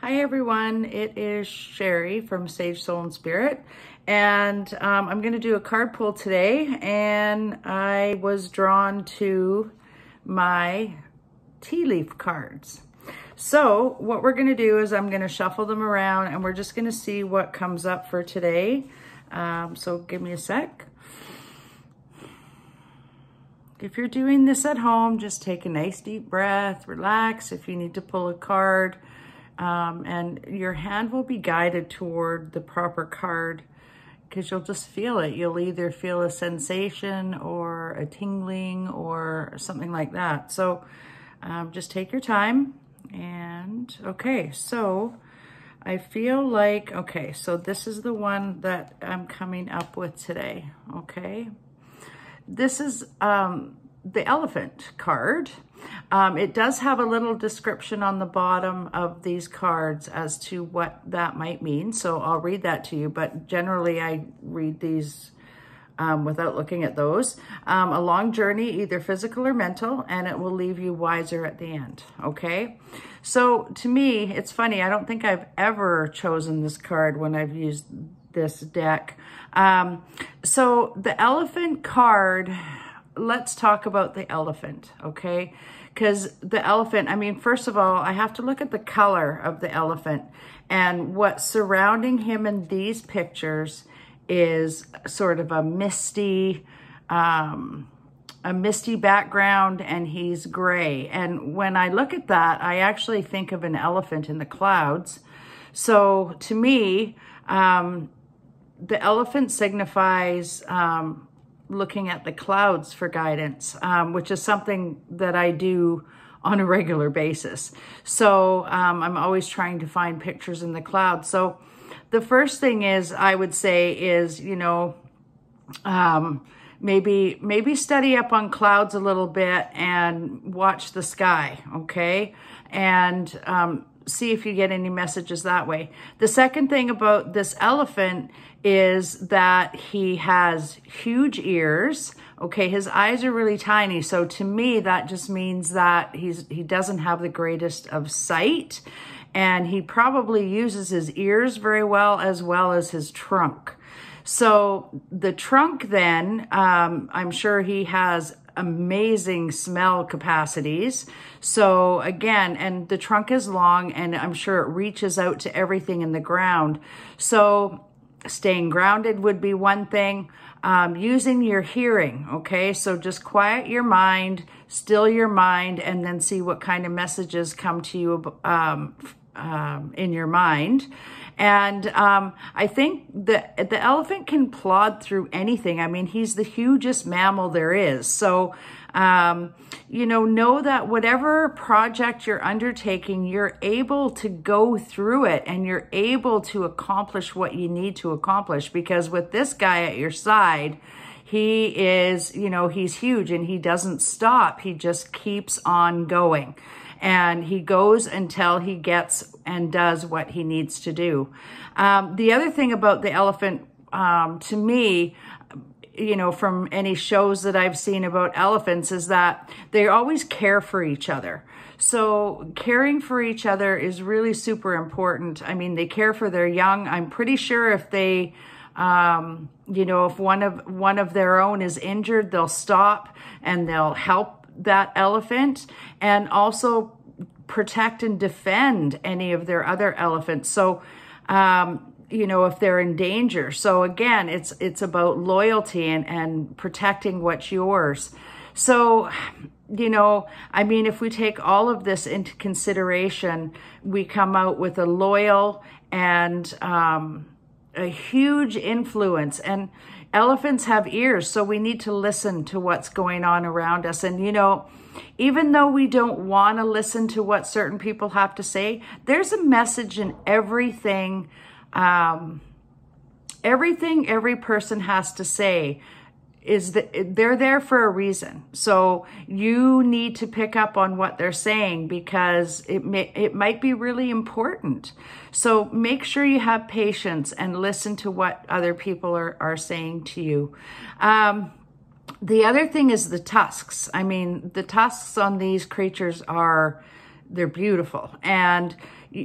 Hi everyone, it is Sherry from Sage Soul and Spirit, and I'm going to do a card pull today, and I was drawn to my tea leaf cards. So what we're going to do is I'm going to shuffle them around and we're just going to see what comes up for today. So give me a sec. If you're doing this at home, just take a nice deep breath, relax. If you need to pull a card, and your hand will be guided toward the proper card because you'll just feel it. You'll either feel a sensation or a tingling or something like that. So just take your time. And okay, so I feel like, okay, so this is the one that I'm coming up with today, okay? This is the elephant card. It does have a little description on the bottom of these cards as to what that might mean. So I'll read that to you, but generally I read these without looking at those. A long journey, either physical or mental, and it will leave you wiser at the end, okay? So to me, it's funny, I don't think I've ever chosen this card when I've used this deck. So the elephant card, let's talk about the elephant, okay? Because the elephant, I mean, first of all, I have to look at the color of the elephant, and what's surrounding him in these pictures is sort of a misty background, and he's gray. And when I look at that, I actually think of an elephant in the clouds. So to me, the elephant signifies looking at the clouds for guidance, which is something that I do on a regular basis. So I'm always trying to find pictures in the clouds. So the first thing is, I would say is, you know, maybe study up on clouds a little bit and watch the sky, okay? And see if you get any messages that way. The second thing about this elephant is that he has huge ears. Okay, his eyes are really tiny. So to me, that just means that he doesn't have the greatest of sight, and he probably uses his ears very well as his trunk. So the trunk then, I'm sure he has amazing smell capacities. So again, and the trunk is long, and I'm sure it reaches out to everything in the ground. So staying grounded would be one thing. Using your hearing, okay? So just quiet your mind, still your mind, and then see what kind of messages come to you in your mind. And I think the elephant can plod through anything. I mean, he's the hugest mammal there is. So, you know that whatever project you're undertaking, you're able to go through it and you're able to accomplish what you need to accomplish. Because with this guy at your side, he is, you know, he's huge and he doesn't stop. He just keeps on going. And he goes until he gets and does what he needs to do. The other thing about the elephant, to me, you know, from any shows that I've seen about elephants, is that they always care for each other. So caring for each other is really super important. I mean, they care for their young. I'm pretty sure if they, you know, if one of their own is injured, they'll stop and they'll help that elephant, and also protect and defend any of their other elephants. So, you know, if they're in danger. So again, it's about loyalty and protecting what's yours. So, you know, I mean, if we take all of this into consideration, we come out with a loyal and a huge influence. And elephants have ears, so we need to listen to what's going on around us. And, you know, even though we don't want to listen to what certain people have to say, there's a message in everything. Everything every person has to say is that they're there for a reason. So you need to pick up on what they're saying, because it might be really important. So make sure you have patience and listen to what other people are saying to you. The other thing is the tusks. I mean, the tusks on these creatures are they're beautiful, and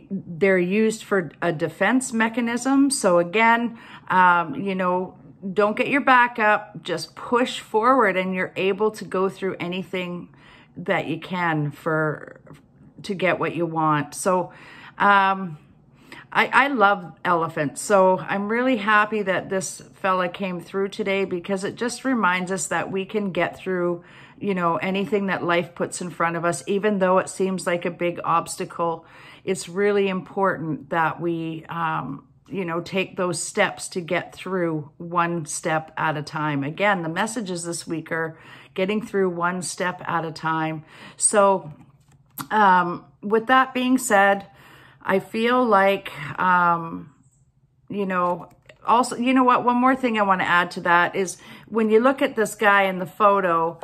they're used for a defense mechanism. So again, you know, don't get your back up, just push forward, and you're able to go through anything that you can to get what you want. So I love elephants. So I'm really happy that this fella came through today, because it just reminds us that we can get through, you know, anything that life puts in front of us, even though it seems like a big obstacle. It's really important that we, you know, take those steps to get through one step at a time. Again, the messages this week are getting through one step at a time. So with that being said, I feel like, you know, also, you know what, one more thing I want to add to that is when you look at this guy in the photo,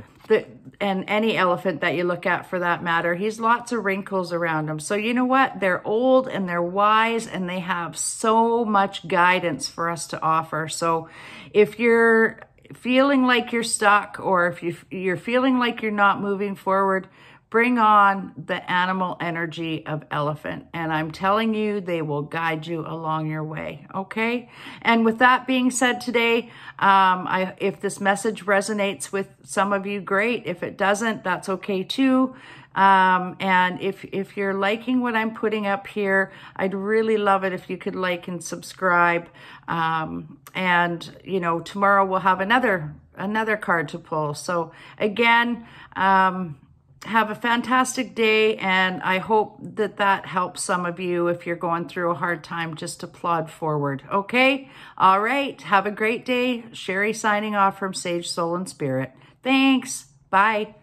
and any elephant that you look at for that matter, he's lots of wrinkles around him. So you know what? They're old and they're wise, and they have so much guidance for us to offer. So if you're feeling like you're stuck, or if you're feeling like you're not moving forward, bring on the animal energy of elephant. And I'm telling you, they will guide you along your way, okay? And with that being said today, if this message resonates with some of you, great. If it doesn't, that's okay too. And if you're liking what I'm putting up here, I'd really love it if you could like and subscribe. And, you know, tomorrow we'll have another card to pull. So again, have a fantastic day, and I hope that helps some of you if you're going through a hard time, just to plod forward. Okay? All right. Have a great day. Sherry signing off from Sage Soul and Spirit. Thanks. Bye.